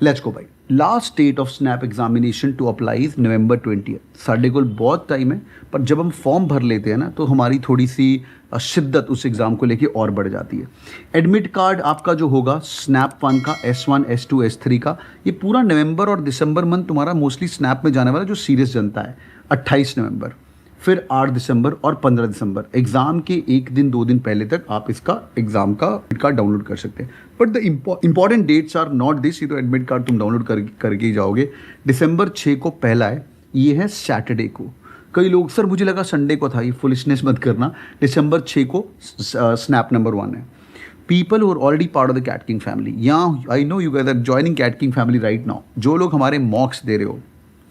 Let's go ਬਾਈ। Last date of SNAP examination to apply is November 20। साढ़े को बहुत टाइम है, पर जब हम फॉर्म भर लेते हैं ना तो हमारी थोड़ी सी शिद्दत उस एग्ज़ाम को लेके और बढ़ जाती है। एडमिट कार्ड आपका जो होगा स्नैप 1 का, S1 S2 S3 का, ये पूरा नवंबर और दिसंबर मंथ तुम्हारा मोस्टली स्नैप में जाने वाला जो सीरियस जनता है। 28 नवंबर, फिर 8 दिसंबर और 15 दिसंबर, एग्ज़ाम के एक दिन 2 दिन पहले तक आप इसका एग्ज़ाम का एडमिट कार्ड डाउनलोड कर सकते हैं। But the important dates are not this. ये तो एडमिट कार्ड तुम डाउनलोड करके ही जाओगे। दिसंबर 6 को पहला है, ये है सैटरडे को। कई लोग सर मुझे लगा संडे को था, ये फुलिशनेस मत करना। दिसंबर 6 को स्नैप नंबर 1 है। People who are already part of the CAT King family, यहाँ I know you guys are joining CAT King family right now. जो लोग हमारे मॉक्स दे रहे हो,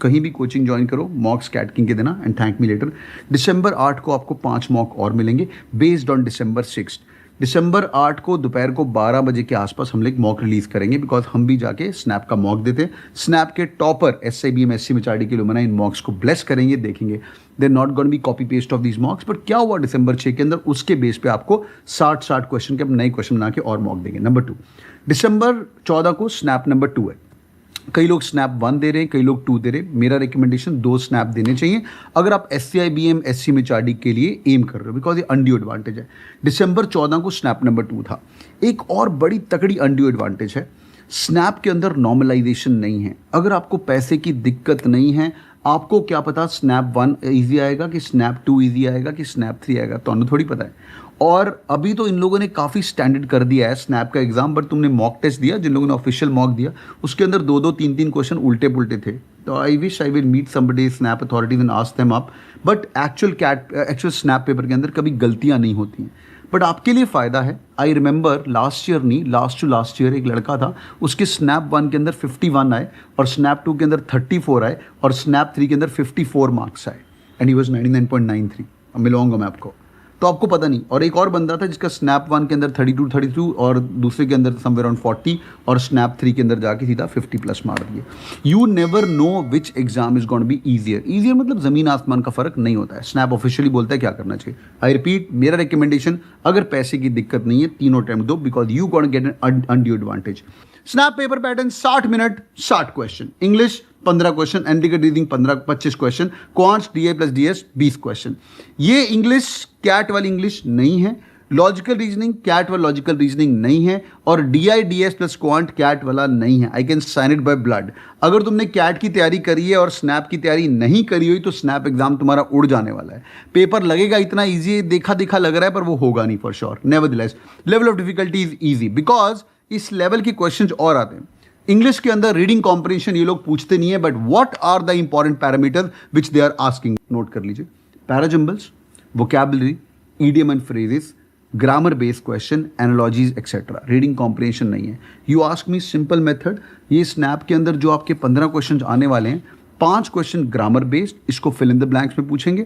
कहीं भी कोचिंग ज्वाइन करो, मॉक्स कैट किंग के देना एंड थैंक मी लेटर। दिसंबर 8 को आपको 5 मॉक और मिलेंगे बेस्ड ऑन दिसंबर 6। दिसंबर 8 को दोपहर को 12 बजे के आसपास हम लोग मॉक रिलीज़ करेंगे, बिकॉज हम भी जाके स्नैप का मॉक देते हैं। स्नैप के टॉपर SIBM SC MHRD के लोग इन मॉक्स को ब्लेस करेंगे, देखेंगे they not gonna be copy paste of these मॉक्स। But क्या हुआ दिसंबर 6 के अंदर, उसके बेस पे आपको 60 क्वेश्चन के नए क्वेश्चन बना के और मॉक देंगे। नंबर 2, दिसंबर 14 को स्नैप नंबर 2 है। कई लोग स्नैप 1 दे रहे हैं, कई लोग 2 दे रहे हैं। मेरा रिकमेंडेशन 2 स्नैप देने चाहिए अगर आप SCIBM SC MHRD के लिए एम कर रहे हो, बिकॉज ये अनड्यू एडवांटेज है। दिसंबर 14 को स्नैप नंबर 2 था। एक और बड़ी तकड़ी अनड्यू एडवांटेज है, स्नैप के अंदर नॉर्मलाइजेशन नहीं है। अगर आपको पैसे की दिक्कत नहीं है, आपको क्या पता स्नैप 1 ईजी आएगा कि स्नैप 2 ईजी आएगा कि स्नैप 3 आएगा, तो थोड़ी पता है। और अभी तो इन लोगों ने काफ़ी स्टैंडर्ड कर दिया है स्नैप का एग्जाम। बट तुमने मॉक टेस्ट दिया, जिन लोगों ने ऑफिशियल मॉक दिया, उसके अंदर 2-2 3-3 क्वेश्चन उल्टे पुल्टे थे। तो I wish I will meet somebody SNAP authorities and ask them up. But actual SNAP paper के अंदर कभी गलतियाँ नहीं होती हैं। बट आपके लिए फ़ायदा है। I remember last to last year एक लड़का था, उसके स्नैप 1 के अंदर 51 आए और स्नैप 2 के अंदर 34 आए और स्नैप 3 के अंदर 54 मार्क्स आए एंड ही वॉज 99.93। अब मिलवाऊंगा मैं आपको, तो आपको पता नहीं। और एक और बंदा था जिसका स्नैप 1 के अंदर 32 और दूसरे के अंदर समवेयर अराउंड 40 और स्नैप 3 के अंदर जाके सीधा 50+ मार दिए। You never know which exam is going to be easier मतलब ज़मीन आसमान का फर्क नहीं होता है। स्नैप ऑफिशियली बोलता है क्या करना चाहिए। आई रिपीट, मेरा रिकमेंडेशन, अगर पैसे की दिक्कत नहीं है, तीनों अटेम्प्ट दो, because you going to get an undue advantage. SNAP paper pattern 60 minute 60 question, English 15 question, analytical reading 25 question, quants DI + DS 20 question. ये इंग्लिश कैट वाली इंग्लिश नहीं है, लॉजिकल रीजनिंग कैट वाला लॉजिकल रीजनिंग नहीं है, और DI DS + quant cat वाला नहीं है। I can sign it by blood. अगर तुमने कैट की तैयारी करी है और स्नैप की तैयारी नहीं करी हुई तो स्नैप एग्जाम तुम्हारा उड़ जाने वाला है। पेपर लगेगा इतना ईजी, देखा देखा लग रहा है, पर वो होगा नहीं for sure. Nevertheless level of difficulty is easy, because इस लेवल के क्वेश्चन और आते हैं। इंग्लिश के अंदर रीडिंग कॉम्प्रिहेंशन ये लोग पूछते नहीं है, but what are the important parameter which they are asking, note कर लीजिए। Parajumbles, vocabulary, idiom and phrases, grammar based question, analogies etcetera. Reading comprehension नहीं है। You ask me simple method, ये स्नैप के अंदर जो आपके 15 क्वेश्चन आने वाले हैं, 5 क्वेश्चन ग्रामर बेस्ड, इसको फिल इन द ब्लैंक्स में पूछेंगे,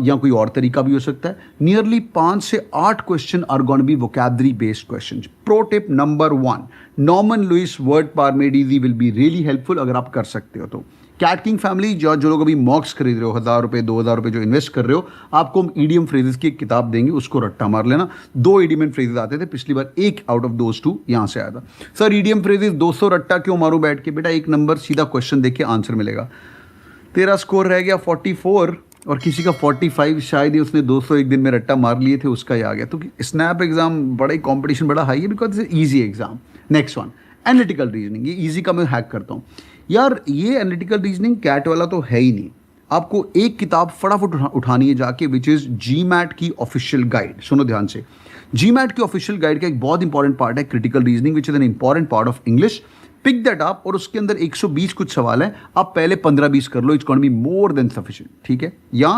या कोई और तरीका भी हो सकता है। नियरली 5 से 8 question are going to be vocabulary based question. Pro tip number 1, Norman Lewis word power made easy will be really helpful अगर आप कर सकते हो तो। कैट किंग फैमिली, जो लोग अभी मॉक्स खरीद रहे हो, 1000 रुपये 2000 रुपये जो इन्वेस्ट कर रहे हो, आपको हम ईडियम फ्रेजेस की एक किताब देंगे, उसको रट्टा मार लेना। 2 ईडियम एंड फ्रेजेस आते थे पिछली बार, एक आउट ऑफ दोज 2 यहाँ से आया था। सर ईडियम फ्रेजेस 200 रट्टा क्यों मारूं बैठ के? बेटा एक नंबर सीधा क्वेश्चन देख के आंसर मिलेगा। तेरा स्कोर रह गया 44 और किसी का 45, शायद ही उसने 200 एक दिन में रट्टा मार लिए थे, उसका ही आ गया। तो स्नैप एग्जाम बड़ा ही कॉम्पिटिशन बड़ा हाई है, because it's easy exam. Next one, analytical reasoning. ये ईजी का मैं हैक करता हूँ यार। ये एनालिटिकल रीजनिंग कैट वाला तो है ही नहीं। आपको एक किताब फटाफट उठानी है जाके, विच इज़ GMAT की ऑफिशियल गाइड। सुनो ध्यान से, GMAT की ऑफिशियल गाइड का एक बहुत इंपॉर्टेंट पार्ट है critical reasoning, which is an important part of English. Pick that up, और उसके अंदर 120 कुछ सवाल है, आप पहले 15-20 कर लो, it's going to be more than sufficient. ठीक है, या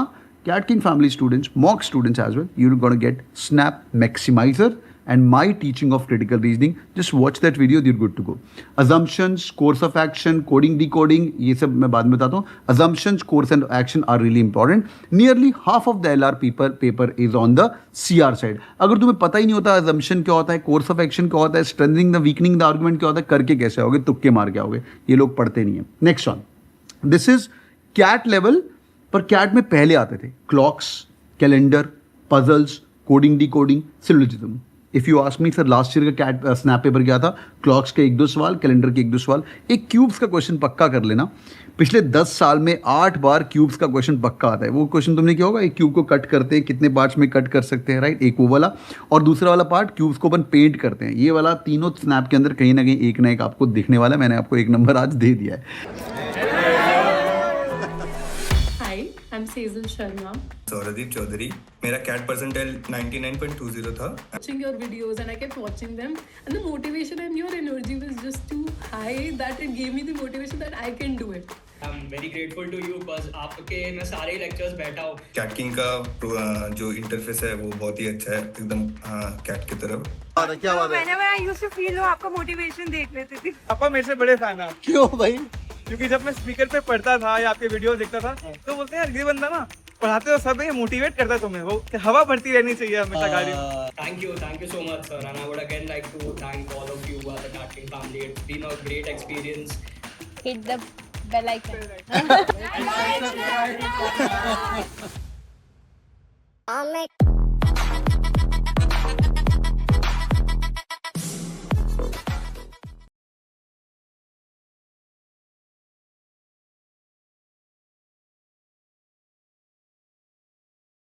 CAT King family students, mock students as well, you going to get SNAP maximiser and my teaching of critical reasoning. Just watch that video, you're good to go. Assumptions, course of action, coding, decoding, ये सब मैं बाद में बताता हूँ। Assumptions, course and action are really important. Nearly half of the LR paper is on the CR side. अगर तुम्हें पता ही नहीं होता assumption क्या होता है, course of action क्या होता है, strengthening the weakening the argument क्या होता है, करके कैसे आओगे, तुक्के मार के आओगे, ये लोग पढ़ते नहीं है। Next one, this is CAT level, पर CAT में पहले आते थे clocks, calendar, puzzles, coding, decoding, syllogism। If you ask me sir last year का कैट स्नैप पेपर क्या था, क्लॉक्स के 1-2 सवाल, कैलेंडर के 1-2 सवाल, एक क्यूब्स का क्वेश्चन पक्का कर लेना। पिछले 10 साल में 8 बार क्यूब्स का क्वेश्चन पक्का आता है। वो क्वेश्चन तुमने क्या होगा, एक क्यूब को कट करते हैं, कितने पार्ट्स में कट कर सकते हैं, राइट, एक वो वाला, और दूसरा वाला पार्ट क्यूब्स को अपन पेंट करते हैं। ये वाला तीनों स्नैप के अंदर कहीं ना कहीं एक ना एक आपको दिखने वाला है। मैंने आपको 1 नंबर आज दे दिया है। Hi, I'm Sejal Sharma. सौरदीप Chaudhary, मेरा कैट परसेंटाइल 99.20 था। Watching your videos and I kept watching them, and the motivation and your energy was just too high that it gave me the motivation that I can do it. I'm very grateful to you because आपके मैं सारे lectures बैठा हूँ। Cat king का जो interface है वो बहुत ही अच्छा है, एकदम कैट की तरफ। क्या बात है? मैंने यूज्ड टू फील हो आपका मोटिवेशन देख लेती थी। पापा मेरे से बड़े फैन है। क्यों भाई? क्योंकि जब मैं स्पीकर पे पढ़ता था या आपके वीडियो देखता था तो बोलते हैं यार ये बंदा ना पढ़ाते हो सब ये मोटिवेट करता है तुम्हें, वो हवा बढ़ती रहनी चाहिए हमेशा गाड़ी में। Thank you so much sir, and I would again like to thank all of you as a Cat King family. It's been a great experience. Hit the bell icon. I'll make